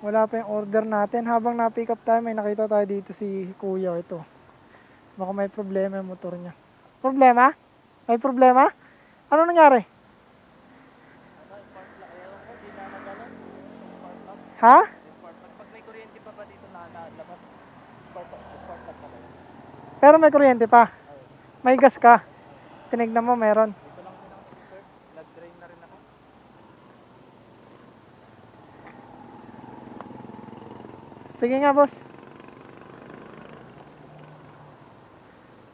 Wala pa yung order natin. Habang na-pick up tayo, may nakita tayo dito si kuya. Ito. Baka may problema yung motor niya. Problema? May problema? Ano nangyari? Ha? Pag may kuryente pa ba dito na labas? Spark plug pa ba? Pero may kuryente pa. May gas ka. Tinignan mo, meron. Dito lang din ako sir. Nag-drain na rin ako. Sige nga, boss.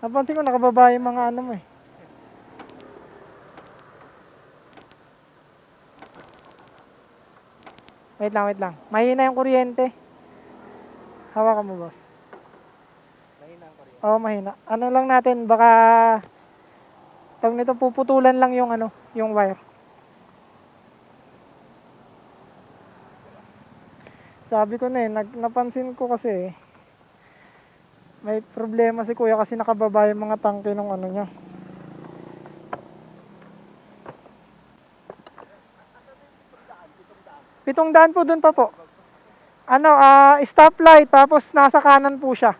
Napansin ko, nakababa yung mga ano mo eh. Wait lang, wait lang. Mahina yung kuryente. Hawakan mo, boss. Mahina ang kuryente. Oo, mahina. Ano lang natin, baka tawag nito, puputulan lang yung ano, yung wire. Sabi ko na eh, napansin ko kasi may problema si kuya kasi nakababa yung mga tangke ng ano niya. Pitong daan po, dun pa po. Ano, stoplight, tapos nasa kanan po siya.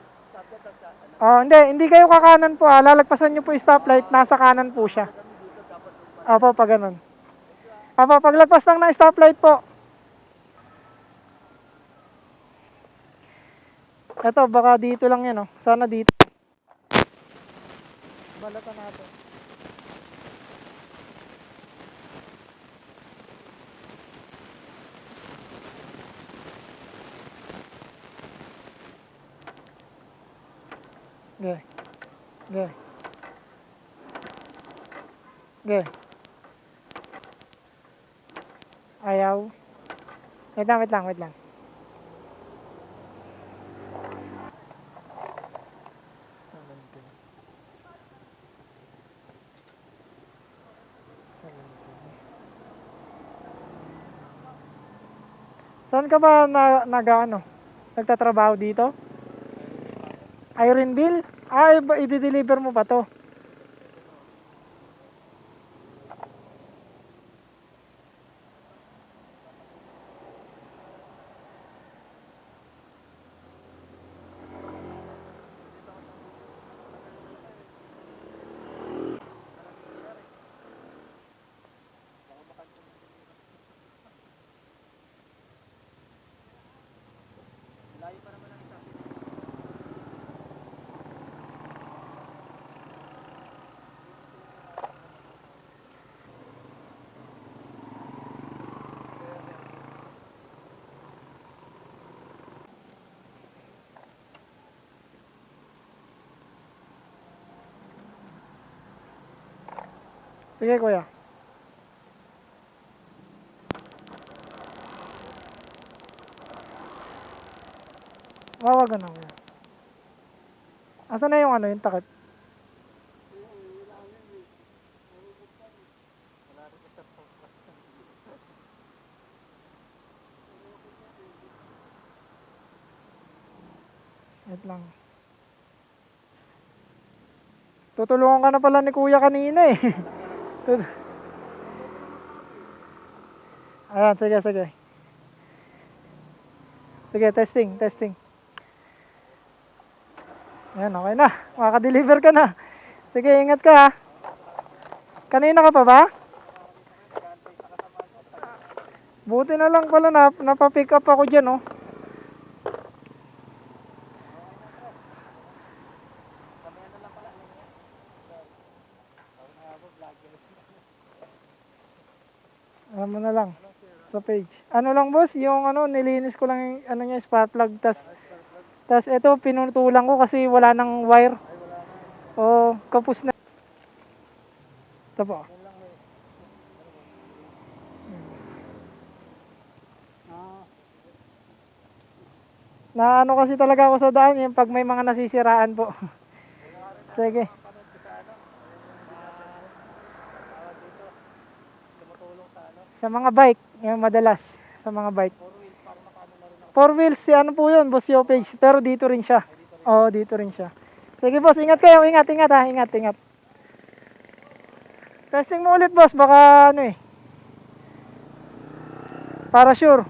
Oh, hindi kayo kakanan po, lalagpasan niyo po yung stoplight, nasa kanan po siya. Opo, pa ganun. Opo, paglagpas lang ng stoplight po. Ito, baka dito lang yan, oh. Sana dito. Balatan natin. Okay. Okay. Okay. Ayaw. Wait lang, wait lang, wait lang. Saan ka ba nagtatrabaho dito? Ironville? Ay, i-deliver mo pa to? Layo pa naman ang isa. Sige, kuya. Wag na, kuya. Asan na yung ano, yung takip? Wala rin isa po. Wait lang. Tutulungan ka na pala ni kuya kanina eh. Ayan, sige, sige. Sige, testing. Ayan, okay na. Makaka-deliver ka na. Sige, ingat ka ha. Kanina ka pa ba? Buti na lang pala napapick up ako dyan, oh. Alam mo na lang sa page. Ano lang boss, yung ano, nilinis ko lang yung ano niya, spark plug. Tas ito, pinutulang ko kasi wala nang wire. O, kapos na. Ito po. Na ano kasi talaga ako sa daan, yung pag may mga nasisiraan po. Sige. Sa mga bike, yung madalas. Sa mga bike. 4 wheels, si ano po yun, boss yo page. Pero dito rin siya. Oo, dito rin siya. Sige boss, ingat kayo, ingat ha, ingat. Testing mo ulit boss, baka ano eh. Para sure.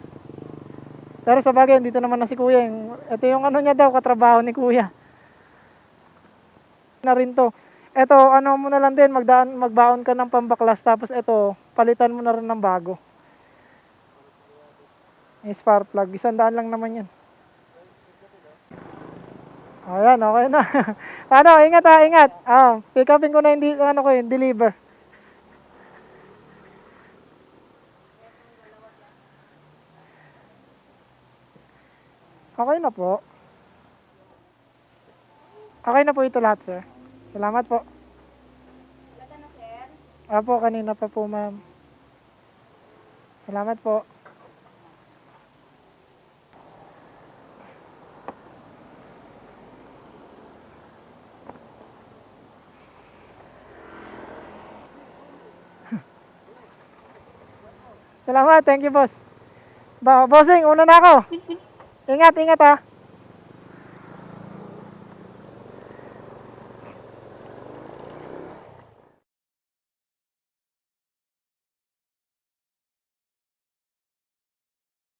Pero sa bagay, dito naman na si kuya. Ito yung ano niya daw, katrabaho ni kuya. Na rin to. Ito, ano mo na lang din, magbaon ka ng pambaklas. Tapos ito, palitan mo na rin ng bago. Yung spark plug. 100 lang naman yan. Ayan, okay na. Ano, ingat ha, ingat. Pick upin ko na hindi, ano ko yun, deliver. Okay na po. Okay na po ito lahat, sir. Salamat po. Apo, kanina pa po, ma'am. Salamat po. Salamat, thank you, boss. Bossing, una na ako. Ingat, ingat ha.